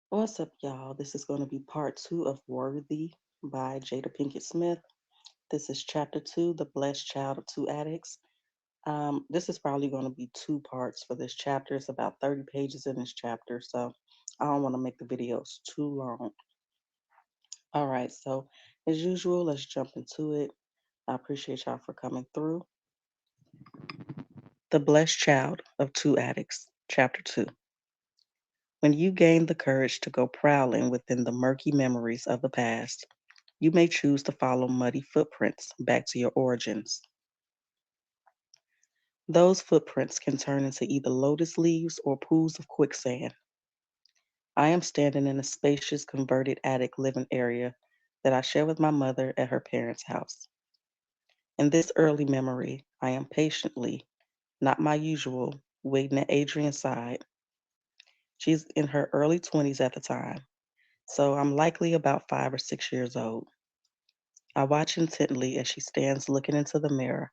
What's up, y'all? This is going to be part two of Worthy by Jada Pinkett Smith. This is chapter two, The Blessed Child of Two Addicts. This is probably going to be two parts for this chapter. It's about 30 pages in this chapter, so I don't want to make the videos too long. All right, so as usual, let's jump into it. I appreciate y'all for coming through. The Blessed Child of Two Addicts, chapter two. When you gain the courage to go prowling within the murky memories of the past, you may choose to follow muddy footprints back to your origins. Those footprints can turn into either lotus leaves or pools of quicksand. I am standing in a spacious converted attic living area that I share with my mother at her parents' house. In this early memory, I am patiently, not my usual, waiting at Adrian's side. She's in her early 20s at the time, so I'm likely about 5 or 6 years old. I watch intently as she stands looking into the mirror,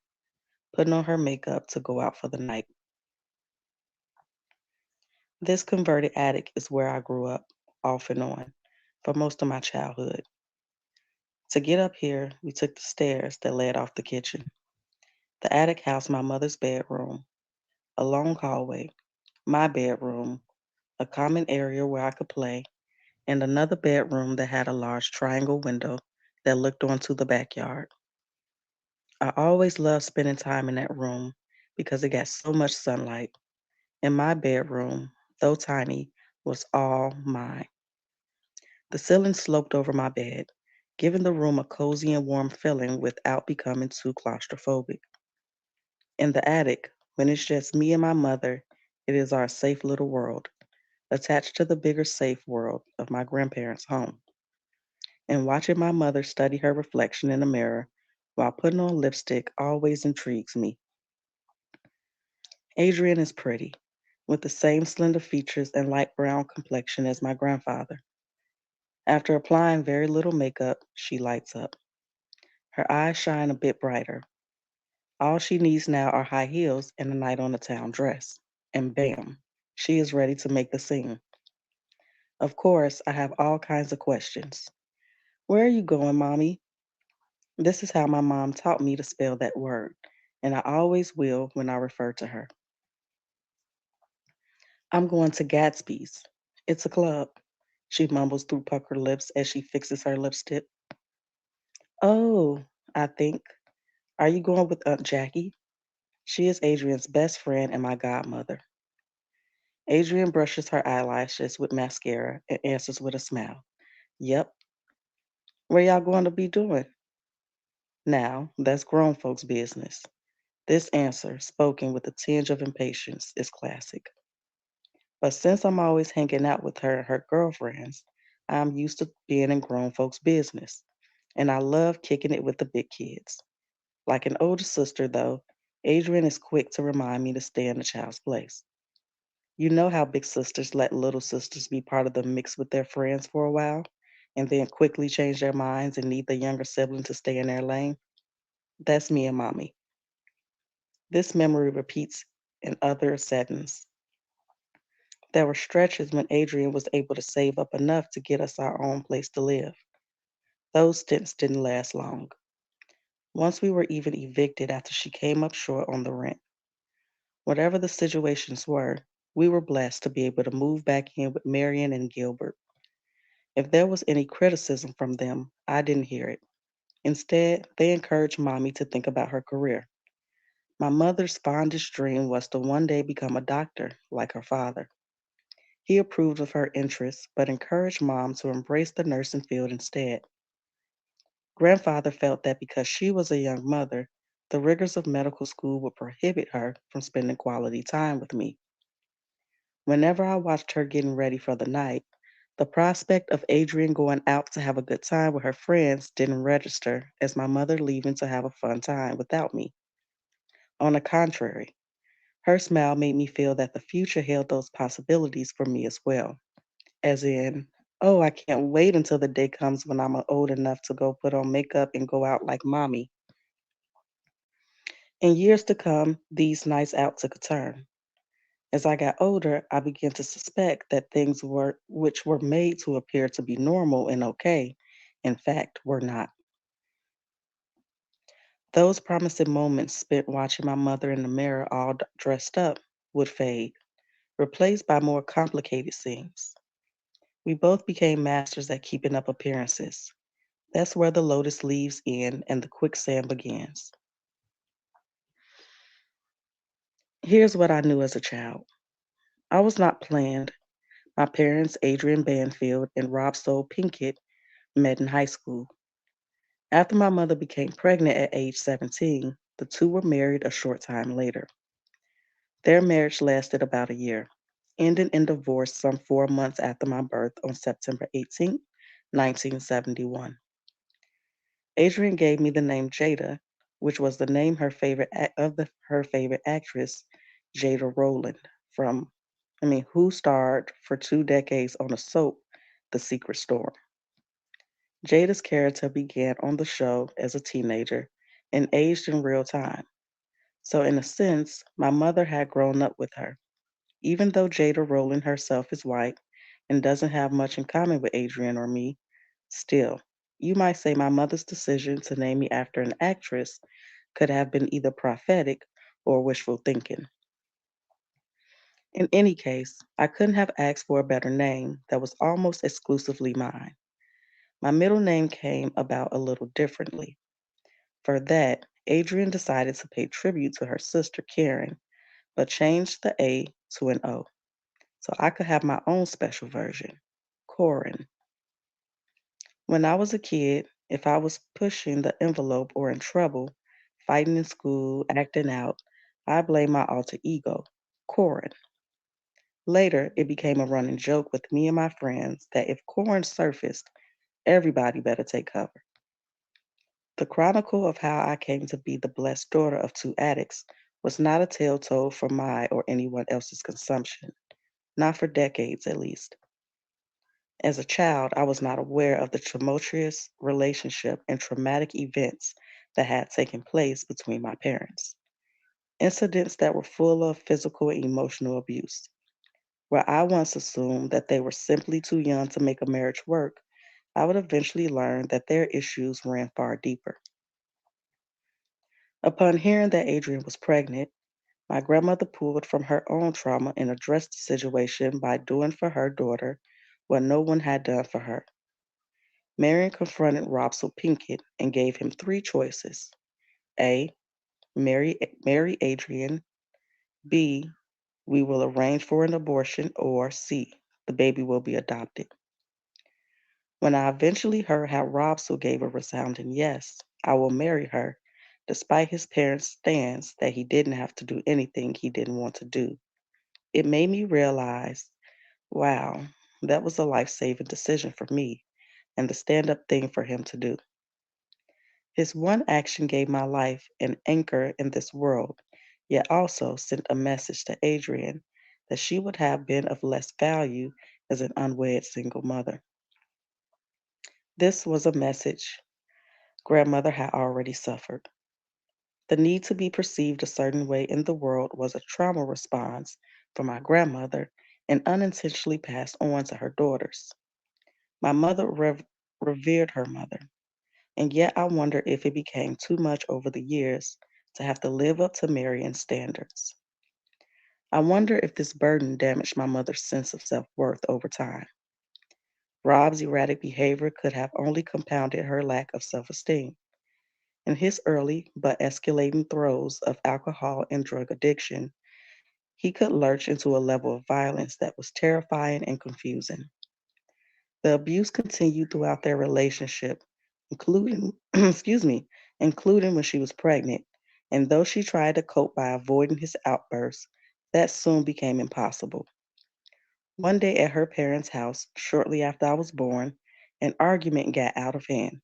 putting on her makeup to go out for the night. This converted attic is where I grew up, off and on, for most of my childhood. To get up here, we took the stairs that led off the kitchen. The attic housed my mother's bedroom, a long hallway, my bedroom, a common area where I could play, and another bedroom that had a large triangle window that looked onto the backyard. I always loved spending time in that room because it got so much sunlight, and my bedroom, though tiny, was all mine. The ceiling sloped over my bed, giving the room a cozy and warm feeling without becoming too claustrophobic. In the attic, when it's just me and my mother, it is our safe little world, attached to the bigger safe world of my grandparents' home. And watching my mother study her reflection in the mirror while putting on lipstick always intrigues me. Adrian is pretty, with the same slender features and light brown complexion as my grandfather. After applying very little makeup, she lights up. Her eyes shine a bit brighter. All she needs now are high heels and a night on the town dress. And bam, she is ready to make the scene. Of course, I have all kinds of questions. Where are you going, Mommy? This is how my mom taught me to spell that word, and I always will when I refer to her. I'm going to Gatsby's. It's a club, she mumbles through puckered lips as she fixes her lipstick. Oh, I think. Are you going with Aunt Jackie? She is Adrian's best friend and my godmother. Adrian brushes her eyelashes with mascara and answers with a smile. Yep. Where y'all going to be doing? Now, that's grown folks' business. This answer, spoken with a tinge of impatience, is classic. But since I'm always hanging out with her and her girlfriends, I'm used to being in grown folks' business. And I love kicking it with the big kids. Like an older sister, though, Adrian is quick to remind me to stay in the child's place. You know how big sisters let little sisters be part of the mix with their friends for a while, and then quickly change their minds and need the younger sibling to stay in their lane? That's me and mommy. This memory repeats in other settings. There were stretches when Adrian was able to save up enough to get us our own place to live. Those stints didn't last long. Once we were even evicted after she came up short on the rent. Whatever the situations were, we were blessed to be able to move back in with Marion and Gilbert. If there was any criticism from them, I didn't hear it. Instead, they encouraged Mommy to think about her career. My mother's fondest dream was to one day become a doctor, like her father. He approved of her interests, but encouraged Mom to embrace the nursing field instead. Grandfather felt that because she was a young mother, the rigors of medical school would prohibit her from spending quality time with me. Whenever I watched her getting ready for the night, the prospect of Adrian going out to have a good time with her friends didn't register as my mother leaving to have a fun time without me. On the contrary, her smile made me feel that the future held those possibilities for me as well. As in, oh, I can't wait until the day comes when I'm old enough to go put on makeup and go out like mommy. In years to come, these nights out took a turn. As I got older, I began to suspect that things were which were made to appear to be normal and okay, in fact, were not. Those promising moments spent watching my mother in the mirror all dressed up would fade, replaced by more complicated scenes. We both became masters at keeping up appearances. That's where the lotus leaves end and the quicksand begins. Here's what I knew as a child. I was not planned. My parents, Adrian Banfield and Rob Soul Pinkett, met in high school. After my mother became pregnant at age 17, the two were married a short time later. Their marriage lasted about a year, ending in divorce some 4 months after my birth on September 18, 1971. Adrian gave me the name Jada, which was the name her favorite actress, Jada Rowland, who starred for 2 decades on a soap, The Secret Storm. Jada's character began on the show as a teenager and aged in real time. So, in a sense, my mother had grown up with her. Even though Jada Rowland herself is white and doesn't have much in common with Adrian or me, still, you might say my mother's decision to name me after an actress could have been either prophetic or wishful thinking. In any case, I couldn't have asked for a better name that was almost exclusively mine. My middle name came about a little differently. For that, Adrian decided to pay tribute to her sister Karen, but changed the A to an O, so I could have my own special version, Corin. When I was a kid, if I was pushing the envelope or in trouble, fighting in school, acting out, I blamed my alter ego, Corin. Later, it became a running joke with me and my friends that if Corin surfaced, everybody better take cover. The chronicle of how I came to be the blessed daughter of two addicts was not a tale told for my or anyone else's consumption, not for decades at least. As a child, I was not aware of the tumultuous relationship and traumatic events that had taken place between my parents. Incidents that were full of physical and emotional abuse. Where I once assumed that they were simply too young to make a marriage work, I would eventually learn that their issues ran far deeper. Upon hearing that Adrian was pregnant, my grandmother pulled from her own trauma and addressed the situation by doing for her daughter what no one had done for her. Marion confronted Robsell Pinkett and gave him three choices: A. Marry Adrian, B. We will arrange for an abortion, or C. The baby will be adopted. When I eventually heard how Robsell gave a resounding yes, I will marry her, despite his parents' stance that he didn't have to do anything he didn't want to do, it made me realize, wow, that was a life saving decision for me and the stand up thing for him to do. His one action gave my life an anchor in this world, yet also sent a message to Adrian that she would have been of less value as an unwed single mother. This was a message grandmother had already suffered. The need to be perceived a certain way in the world was a trauma response from my grandmother and unintentionally passed on to her daughters. My mother revered her mother, and yet I wonder if it became too much over the years to have to live up to Marion's standards. I wonder if this burden damaged my mother's sense of self worth over time. Rob's erratic behavior could have only compounded her lack of self esteem. In his early but escalating throes of alcohol and drug addiction, he could lurch into a level of violence that was terrifying and confusing. The abuse continued throughout their relationship, including, including when she was pregnant. And though she tried to cope by avoiding his outbursts, that soon became impossible. One day at her parents' house, shortly after I was born, an argument got out of hand.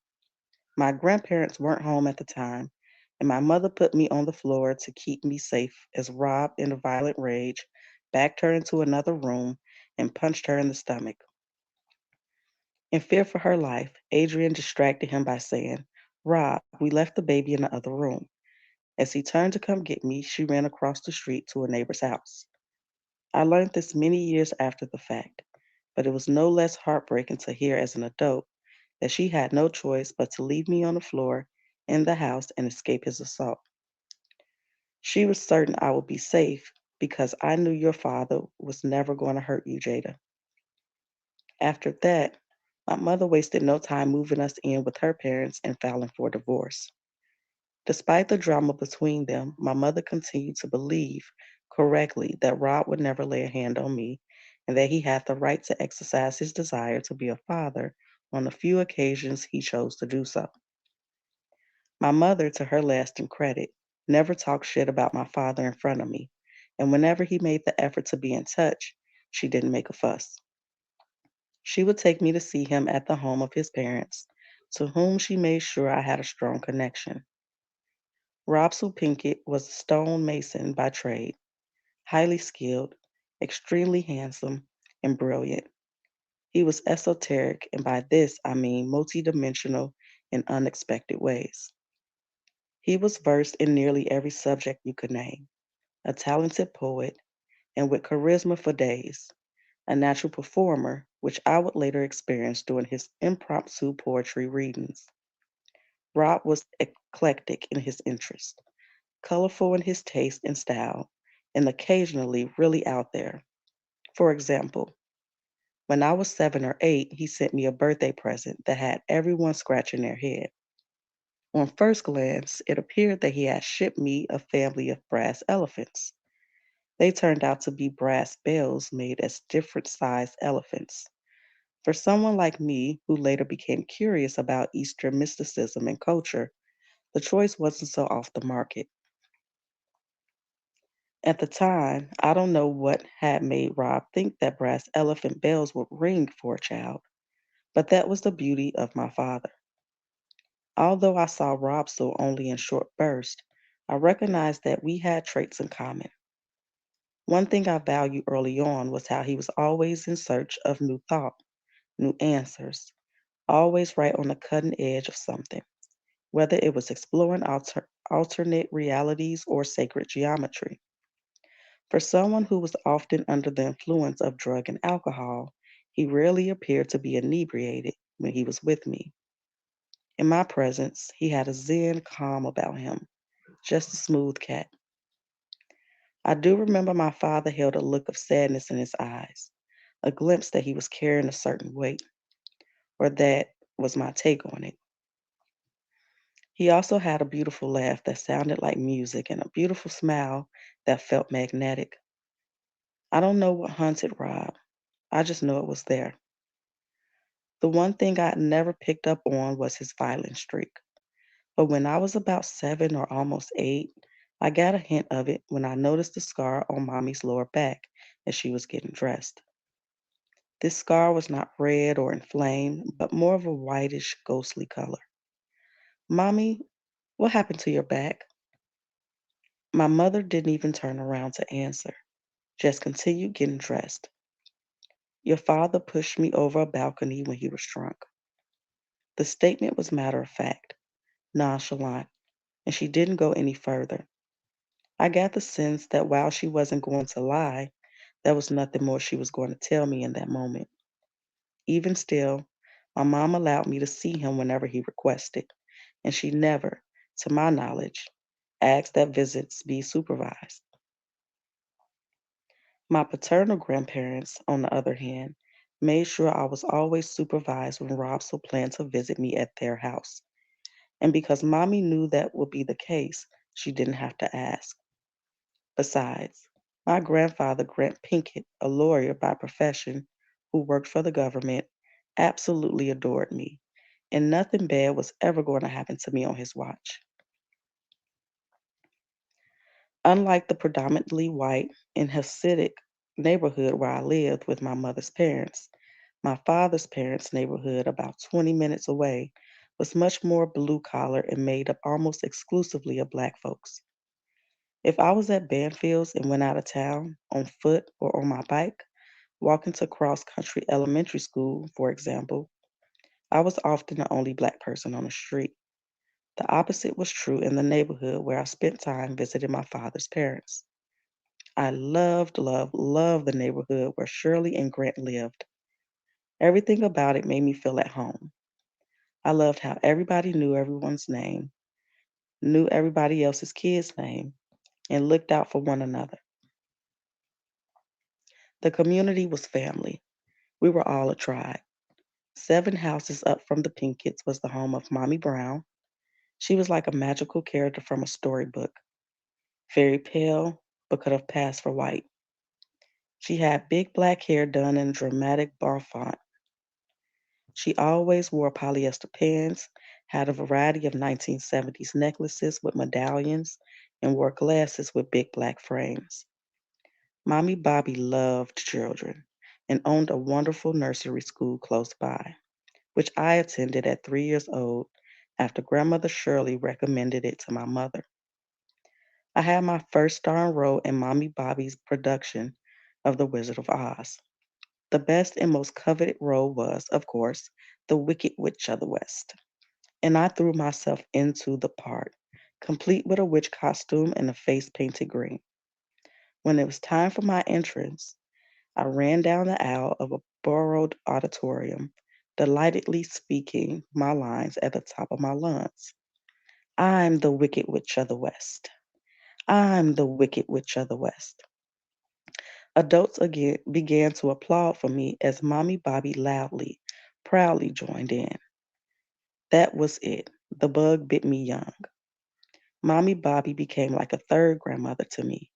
My grandparents weren't home at the time, and my mother put me on the floor to keep me safe as Rob, in a violent rage, backed her into another room and punched her in the stomach. In fear for her life, Adrian distracted him by saying, "Rob, we left the baby in the other room." As he turned to come get me, she ran across the street to a neighbor's house. I learned this many years after the fact, but it was no less heartbreaking to hear as an adult that she had no choice but to leave me on the floor in the house and escape his assault. She was certain I would be safe because I knew your father was never going to hurt you, Jada. After that, my mother wasted no time moving us in with her parents and filing for divorce. Despite the drama between them, my mother continued to believe correctly that Rob would never lay a hand on me and that he had the right to exercise his desire to be a father on the few occasions he chose to do so. My mother, to her lasting credit, never talked shit about my father in front of me, and whenever he made the effort to be in touch, she didn't make a fuss. She would take me to see him at the home of his parents, to whom she made sure I had a strong connection. Robsel Pinkett was a stone mason by trade, highly skilled, extremely handsome, and brilliant. He was esoteric, and by this I mean multidimensional in unexpected ways. He was versed in nearly every subject you could name, a talented poet, and with charisma for days, a natural performer, which I would later experience during his impromptu poetry readings. Rob was eclectic in his interests, colorful in his taste and style, and occasionally really out there. For example, when I was 7 or 8, he sent me a birthday present that had everyone scratching their head. On first glance, it appeared that he had shipped me a family of brass elephants. They turned out to be brass bells made as different sized elephants. For someone like me, who later became curious about Eastern mysticism and culture, the choice wasn't so off the market. At the time, I don't know what had made Rob think that brass elephant bells would ring for a child, but that was the beauty of my father. Although I saw Rob so only in short bursts, I recognized that we had traits in common. One thing I valued early on was how he was always in search of new thought, new answers, always right on the cutting edge of something, whether it was exploring alternate realities or sacred geometry. For someone who was often under the influence of drug and alcohol, he rarely appeared to be inebriated when he was with me. In my presence, he had a zen calm about him, just a smooth cat. I do remember my father held a look of sadness in his eyes, a glimpse that he was carrying a certain weight, or that was my take on it. He also had a beautiful laugh that sounded like music and a beautiful smile that felt magnetic. I don't know what haunted Rob. I just know it was there. The one thing I never picked up on was his violent streak. But when I was about 7 or almost 8, I got a hint of it when I noticed the scar on Mommy's lower back as she was getting dressed. This scar was not red or inflamed, but more of a whitish, ghostly color. Mommy, what happened to your back? My mother didn't even turn around to answer, just continued getting dressed. Your father pushed me over a balcony when he was drunk. The statement was matter of fact, nonchalant, and she didn't go any further. I got the sense that while she wasn't going to lie, there was nothing more she was going to tell me in that moment. Even still, my mom allowed me to see him whenever he requested, and she never, to my knowledge, asked that visits be supervised. My paternal grandparents, on the other hand, made sure I was always supervised when Rob so planned to visit me at their house. And because mommy knew that would be the case, she didn't have to ask. Besides, my grandfather, Grant Pinkett, a lawyer by profession who worked for the government, absolutely adored me, and nothing bad was ever going to happen to me on his watch. Unlike the predominantly white and Hasidic neighborhood where I lived with my mother's parents, my father's parents' neighborhood, about 20 minutes away, was much more blue collar and made up almost exclusively of black folks. If I was at Banfields and went out of town on foot or on my bike, walking to cross country elementary school, for example, I was often the only black person on the street. The opposite was true in the neighborhood where I spent time visiting my father's parents. I loved, loved, loved the neighborhood where Shirley and Grant lived. Everything about it made me feel at home. I loved how everybody knew everyone's name, knew everybody else's kid's name, and looked out for one another. The community was family. We were all a tribe. 7 houses up from the Pinketts was the home of Mommy Brown. She was like a magical character from a storybook, very pale, but could have passed for white. She had big black hair done in a dramatic bouffant. She always wore polyester pants, had a variety of 1970s necklaces with medallions, and wore glasses with big black frames. Mommy Bobby loved children and owned a wonderful nursery school close by, which I attended at 3 years old after Grandmother Shirley recommended it to my mother. I had my first starring role in Mommy Bobby's production of The Wizard of Oz. The best and most coveted role was, of course, the Wicked Witch of the West, and I threw myself into the part, complete with a witch costume and a face painted green. When it was time for my entrance, I ran down the aisle of a borrowed auditorium, delightedly speaking my lines at the top of my lungs. I'm the Wicked Witch of the West. I'm the Wicked Witch of the West. Adults again began to applaud for me as Mommy Bobby loudly, proudly joined in. That was it. The bug bit me young. Mommy Bobby became like a third grandmother to me.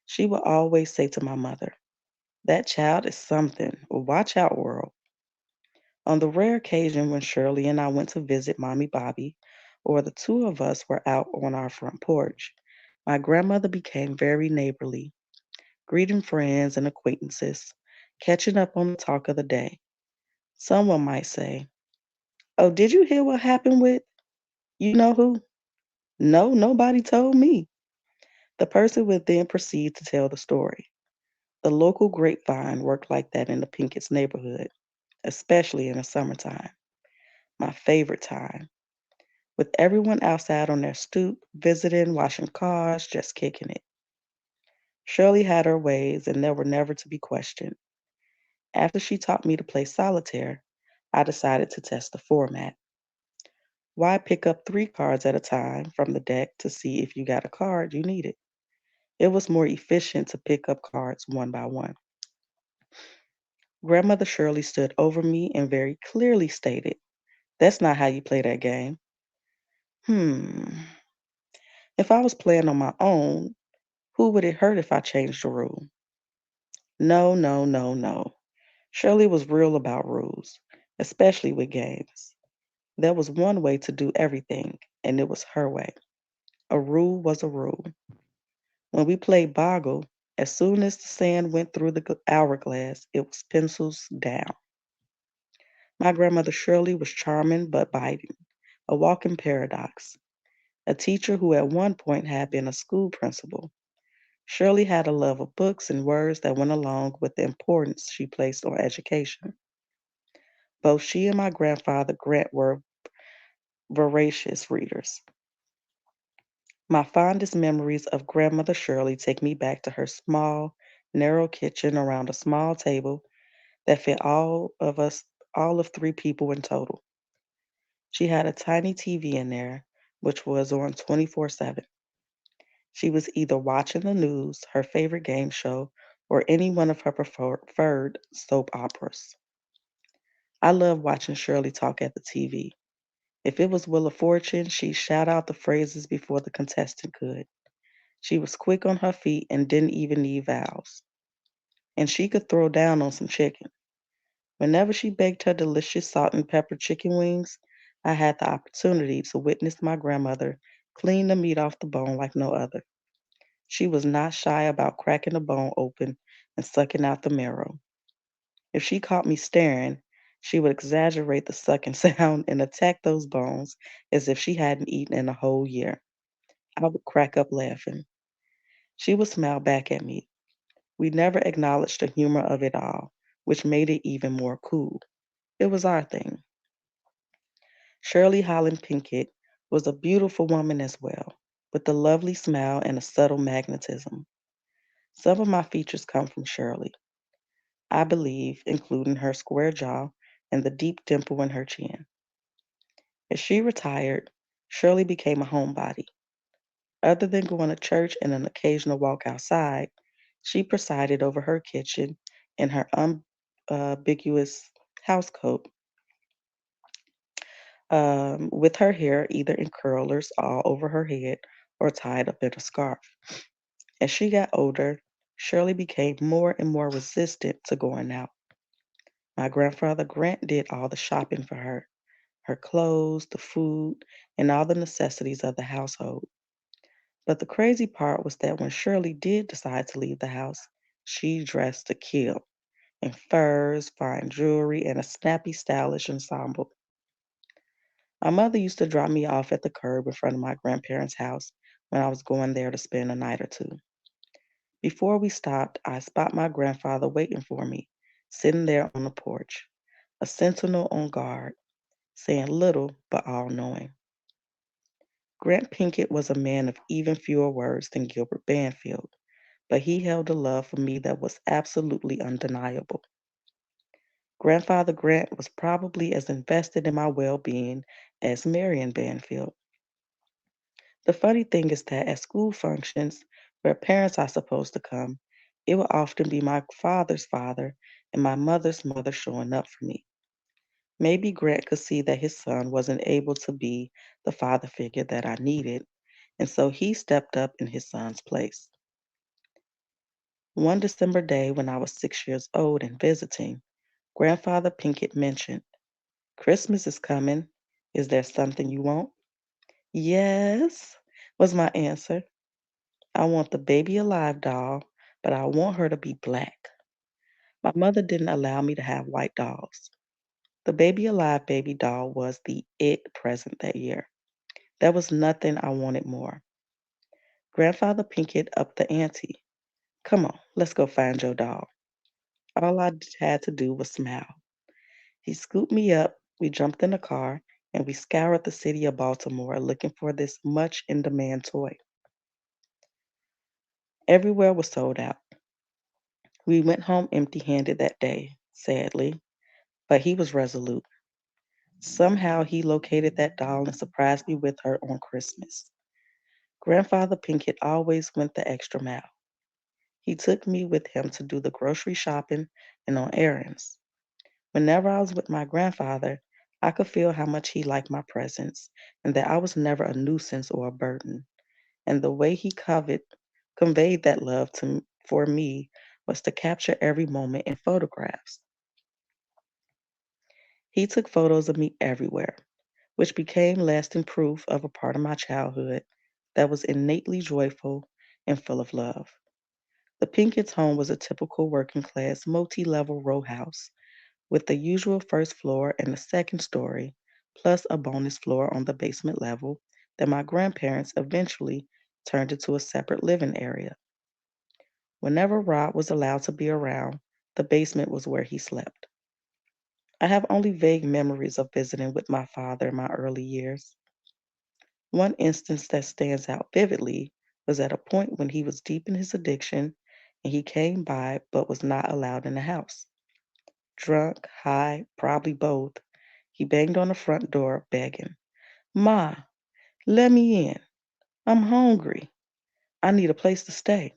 She would always say to my mother, "That child is something. Watch out, world." On the rare occasion when Shirley and I went to visit Mommy Bobby, or the two of us were out on our front porch, my grandmother became very neighborly, greeting friends and acquaintances, catching up on the talk of the day. Someone might say, "Oh, did you hear what happened with you know who?" "No, nobody told me." The person would then proceed to tell the story. The local grapevine worked like that in the Pinkett's neighborhood, especially in the summertime, my favorite time, with everyone outside on their stoop, visiting, washing cars, just kicking it. Shirley had her ways, and they were never to be questioned. After she taught me to play solitaire, I decided to test the format. Why pick up 3 cards at a time from the deck to see if you got a card you needed? It was more efficient to pick up cards one by one. Grandmother Shirley stood over me and very clearly stated, "That's not how you play that game." Hmm. If I was playing on my own, who would it hurt if I changed the rule? No, no, no, no. Shirley was real about rules, especially with games. There was one way to do everything, and it was her way. A rule was a rule. When we played Boggle, as soon as the sand went through the hourglass, it was pencils down. My grandmother Shirley was charming but biting, a walking paradox, a teacher who at one point had been a school principal. Shirley had a love of books and words that went along with the importance she placed on education. Both she and my grandfather Grant were voracious readers. My fondest memories of Grandmother Shirley take me back to her small, narrow kitchen around a small table that fit all of 3 people in total. She had a tiny TV in there, which was on 24/7. She was either watching the news, her favorite game show, or any one of her preferred soap operas. I love watching Shirley talk at the TV. If it was Wheel of Fortune, she'd shout out the phrases before the contestant could. She was quick on her feet and didn't even need vowels. And she could throw down on some chicken. Whenever she baked her delicious salt and pepper chicken wings, I had the opportunity to witness my grandmother clean the meat off the bone like no other. She was not shy about cracking the bone open and sucking out the marrow. If she caught me staring, she would exaggerate the sucking sound and attack those bones as if she hadn't eaten in a whole year. I would crack up laughing. She would smile back at me. We never acknowledged the humor of it all, which made it even more cool. It was our thing. Shirley Holland Pinkett was a beautiful woman as well, with a lovely smile and a subtle magnetism. Some of my features come from Shirley, I believe, including her square jaw and the deep dimple in her chin. As she retired, Shirley became a homebody. Other than going to church and an occasional walk outside, she presided over her kitchen in her unambiguous housecoat, with her hair either in curlers all over her head or tied up in a scarf. As she got older, Shirley became more and more resistant to going out. My grandfather Grant did all the shopping for her clothes, the food, and all the necessities of the household. But the crazy part was that when Shirley did decide to leave the house, she dressed to kill in furs, fine jewelry, and a snappy, stylish ensemble. My mother used to drop me off at the curb in front of my grandparents' house when I was going there to spend a night or two. Before we stopped, I spot my grandfather waiting for me, sitting there on the porch, a sentinel on guard, saying little but all knowing. Grant Pinkett was a man of even fewer words than Gilbert Banfield, but he held a love for me that was absolutely undeniable. Grandfather Grant was probably as invested in my well being as Marion Banfield. The funny thing is that at school functions, where parents are supposed to come, it will often be my father's father and my mother's mother showing up for me. Maybe Grant could see that his son wasn't able to be the father figure that I needed, and so he stepped up in his son's place. One December day when I was 6 years old and visiting, Grandfather Pinkett mentioned, "Christmas is coming. Is there something you want?" "Yes," was my answer. "I want the baby alive doll, but I want her to be black." My mother didn't allow me to have white dolls. The baby alive baby doll was the it present that year. There was nothing I wanted more. Grandfather Pinkett upped the ante. "Come on, let's go find your doll." All had to do was smile. He scooped me up, we jumped in a car, and we scoured the city of Baltimore looking for this much in demand toy. Everywhere was sold out. We went home empty handed that day, sadly, but he was resolute. Somehow he located that doll and surprised me with her on Christmas. Grandfather Pinkett always went the extra mile. He took me with him to do the grocery shopping and on errands. Whenever I was with my grandfather, I could feel how much he liked my presence and that I was never a nuisance or a burden. And the way he conveyed that love for me was to capture every moment in photographs. He took photos of me everywhere, which became lasting proof of a part of my childhood that was innately joyful and full of love. The Pinkett's home was a typical working class multi level row house with the usual first floor and a second story, plus a bonus floor on the basement level that my grandparents eventually turned into a separate living area. Whenever Rob was allowed to be around, the basement was where he slept. I have only vague memories of visiting with my father in my early years. One instance that stands out vividly was at a point when he was deep in his addiction and he came by but was not allowed in the house. Drunk, high, probably both, he banged on the front door begging, "Ma, let me in. I'm hungry. I need a place to stay."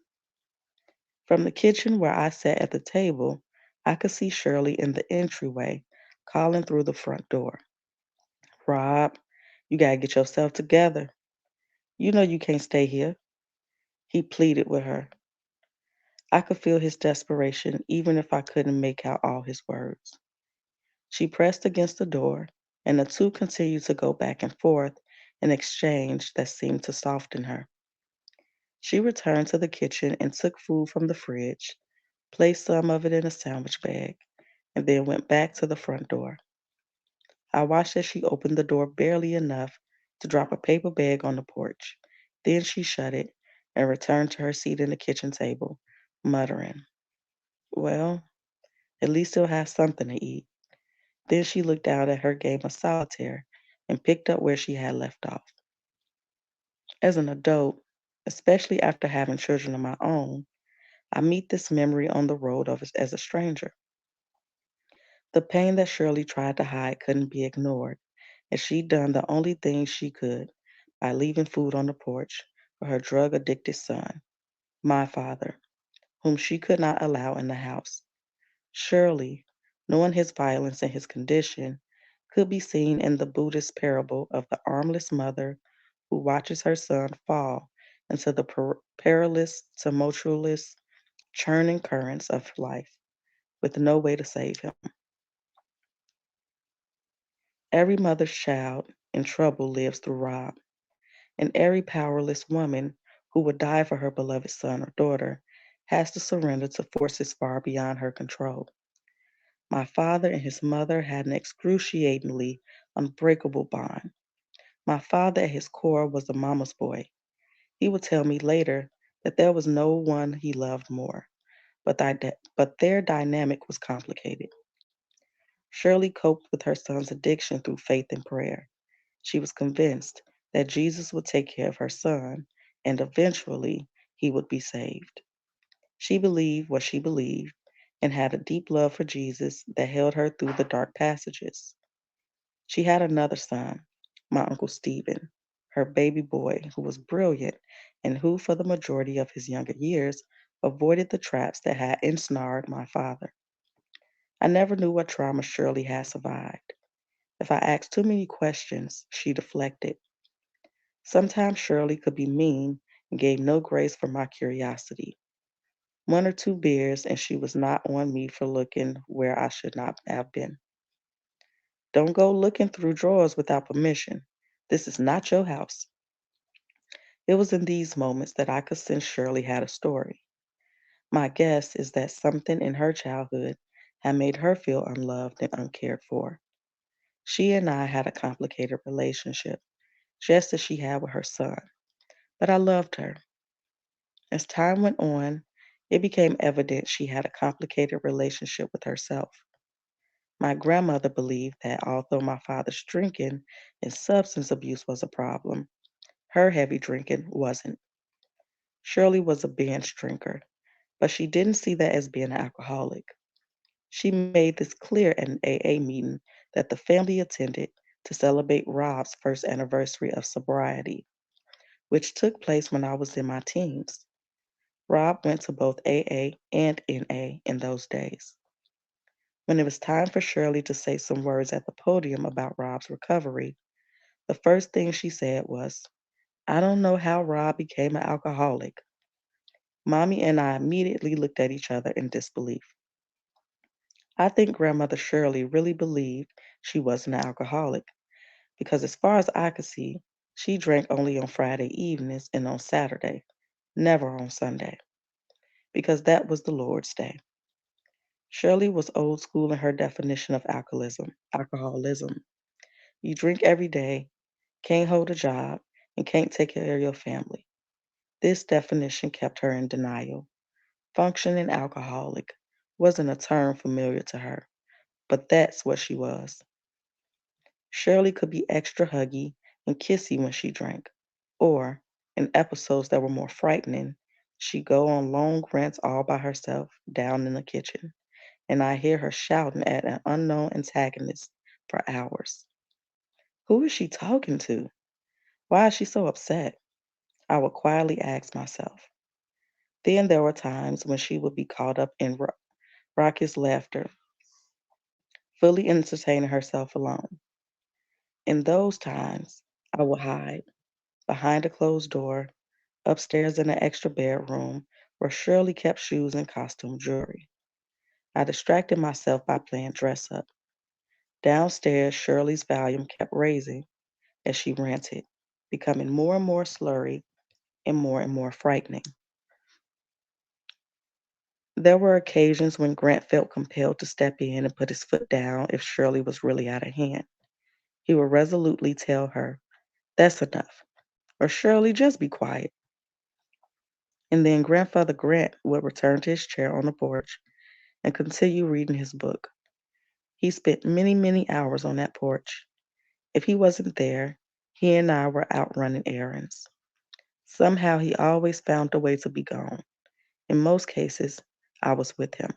From the kitchen where I sat at the table, I could see Shirley in the entryway calling through the front door. "Rob, you gotta get yourself together. You know you can't stay here." He pleaded with her. I could feel his desperation even if I couldn't make out all his words. She pressed against the door, and the two continued to go back and forth, an exchange that seemed to soften her. She returned to the kitchen and took food from the fridge, placed some of it in a sandwich bag, and then went back to the front door. I watched as she opened the door barely enough to drop a paper bag on the porch. Then she shut it and returned to her seat in the kitchen table, muttering, "Well, at least he'll have something to eat." Then she looked down at her game of solitaire and picked up where she had left off. As an adult, especially after having children of my own, I meet this memory on the road as a stranger. The pain that Shirley tried to hide couldn't be ignored, and she'd done the only thing she could by leaving food on the porch for her drug addicted son, my father, whom she could not allow in the house. Shirley, knowing his violence and his condition, could be seen in the Buddhist parable of the armless mother who watches her son fall into the perilous, tumultuous, churning currents of life with no way to save him. Every mother's child in trouble lives through Rob, and every powerless woman who would die for her beloved son or daughter has to surrender to forces far beyond her control. My father and his mother had an excruciatingly unbreakable bond. My father, at his core, was a mama's boy. He would tell me later that there was no one he loved more, but their dynamic was complicated. Shirley coped with her son's addiction through faith and prayer. She was convinced that Jesus would take care of her son and eventually he would be saved. She believed what she believed and had a deep love for Jesus that held her through the dark passages. She had another son, my Uncle Stephen, her baby boy, who was brilliant and who, for the majority of his younger years, avoided the traps that had ensnared my father. I never knew what trauma Shirley had survived. If I asked too many questions, she deflected. Sometimes Shirley could be mean and gave no grace for my curiosity. One or two beers, and she was not on me for looking where I should not have been. Don't go looking through drawers without permission. This is not your house. It was in these moments that I could sense Shirley had a story. My guess is that something in her childhood had made her feel unloved and uncared for. She and I had a complicated relationship, just as she had with her son, but I loved her. As time went on, it became evident she had a complicated relationship with herself. My grandmother believed that although my father's drinking and substance abuse was a problem, her heavy drinking wasn't. Shirley was a binge drinker, but she didn't see that as being an alcoholic. She made this clear at an AA meeting that the family attended to celebrate Rob's first anniversary of sobriety, which took place when I was in my teens. Rob went to both AA and NA in those days. When it was time for Shirley to say some words at the podium about Rob's recovery, the first thing she said was, "I don't know how Rob became an alcoholic." Mommy and I immediately looked at each other in disbelief. I think Grandmother Shirley really believed she wasn't an alcoholic because, as far as I could see, she drank only on Friday evenings and on Saturday, never on Sunday, because that was the Lord's Day. Shirley was old school in her definition of alcoholism. Alcoholism. You drink every day, can't hold a job, and can't take care of your family. This definition kept her in denial. Functioning alcoholic wasn't a term familiar to her, but that's what she was. Shirley could be extra huggy and kissy when she drank, or, in episodes that were more frightening, she'd go on long rants all by herself down in the kitchen, and I hear her shouting at an unknown antagonist for hours. Who is she talking to? Why is she so upset? I would quietly ask myself. Then there were times when she would be caught up in raucous laughter, fully entertaining herself alone. In those times, I would hide behind a closed door, upstairs in an extra bedroom where Shirley kept shoes and costume jewelry. I distracted myself by playing dress up. Downstairs, Shirley's volume kept raising as she ranted, becoming more and more slurry and more frightening. There were occasions when Grant felt compelled to step in and put his foot down if Shirley was really out of hand. He would resolutely tell her, "That's enough," or "Shirley, just be quiet." And then Grandfather Grant would return to his chair on the porch and continue reading his book. He spent many, many hours on that porch. If he wasn't there, he and I were out running errands. Somehow he always found a way to be gone. In most cases, I was with him.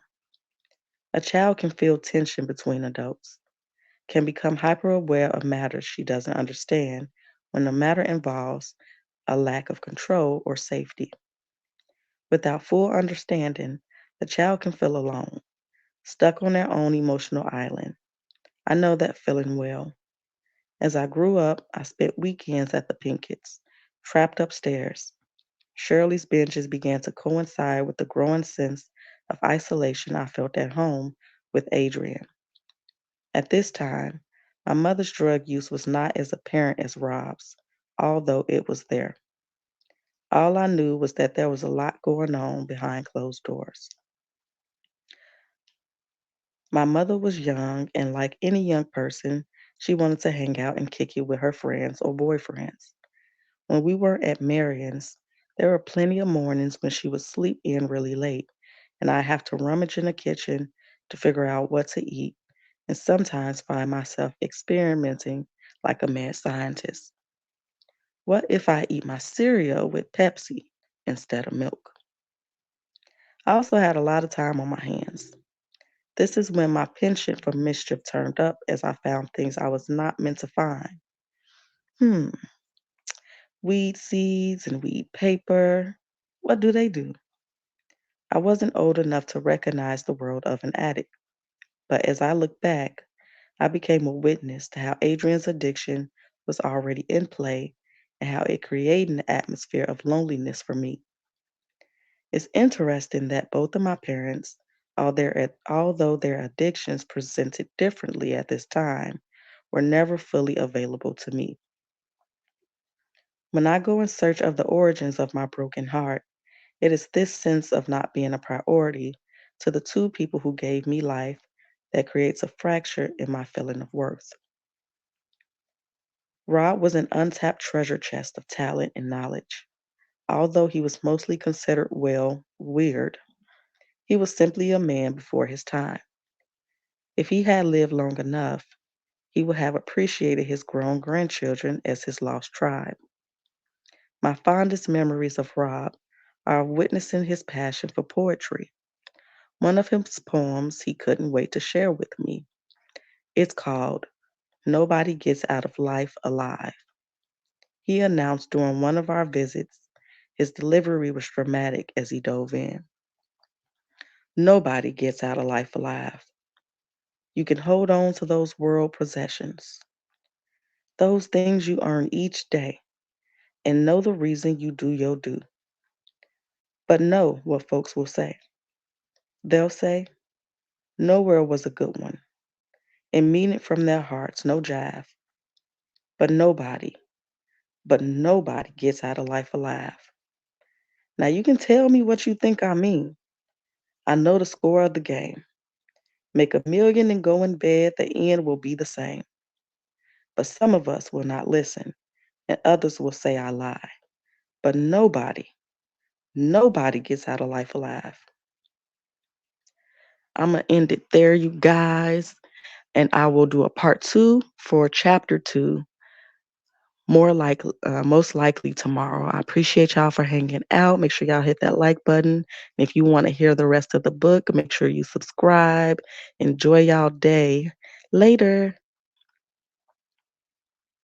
A child can feel tension between adults, can become hyper aware of matters she doesn't understand when the matter involves a lack of control or safety. Without full understanding, the child can feel alone, stuck on their own emotional island. I know that feeling well. As I grew up, I spent weekends at the Pinketts, trapped upstairs. Shirley's binges began to coincide with the growing sense of isolation I felt at home with Adrian. At this time, my mother's drug use was not as apparent as Rob's, although it was there. All I knew was that there was a lot going on behind closed doors. My mother was young, and like any young person, she wanted to hang out and kick it with her friends or boyfriends. When we were at Marion's, there were plenty of mornings when she would sleep in really late, and I have to rummage in the kitchen to figure out what to eat, and sometimes find myself experimenting like a mad scientist. What if I eat my cereal with Pepsi instead of milk? I also had a lot of time on my hands. This is when my penchant for mischief turned up as I found things I was not meant to find. Hmm, weed seeds and weed paper. What do they do? I wasn't old enough to recognize the world of an addict, but as I look back, I became a witness to how Adrian's addiction was already in play and how it created an atmosphere of loneliness for me. It's interesting that both of my parents, although their addictions presented differently at this time, were never fully available to me. When I go in search of the origins of my broken heart, it is this sense of not being a priority to the two people who gave me life that creates a fracture in my feeling of worth. Rod was an untapped treasure chest of talent and knowledge. Although he was mostly considered, well, weird, he was simply a man before his time. If he had lived long enough, he would have appreciated his grown grandchildren as his lost tribe. My fondest memories of Rob are of witnessing his passion for poetry. One of his poems he couldn't wait to share with me. It's called Nobody Gets Out of Life Alive. He announced during one of our visits. His delivery was dramatic as he dove in. Nobody gets out of life alive. You can hold on to those world possessions, those things you earn each day, and know the reason you do your due. But know what folks will say. They'll say, nowhere was a good one, and mean it from their hearts, no jive. But nobody gets out of life alive. Now you can tell me what you think I mean. I know the score of the game. Make a million and go in bed, the end will be the same. But some of us will not listen, and others will say I lie. But nobody gets out of life alive. I'm going to end it there, you guys, and I will do a part two for chapter two, most likely tomorrow. I appreciate y'all for hanging out. Make sure y'all hit that like button. And if you want to hear the rest of the book, make sure you subscribe. Enjoy y'all day. Later.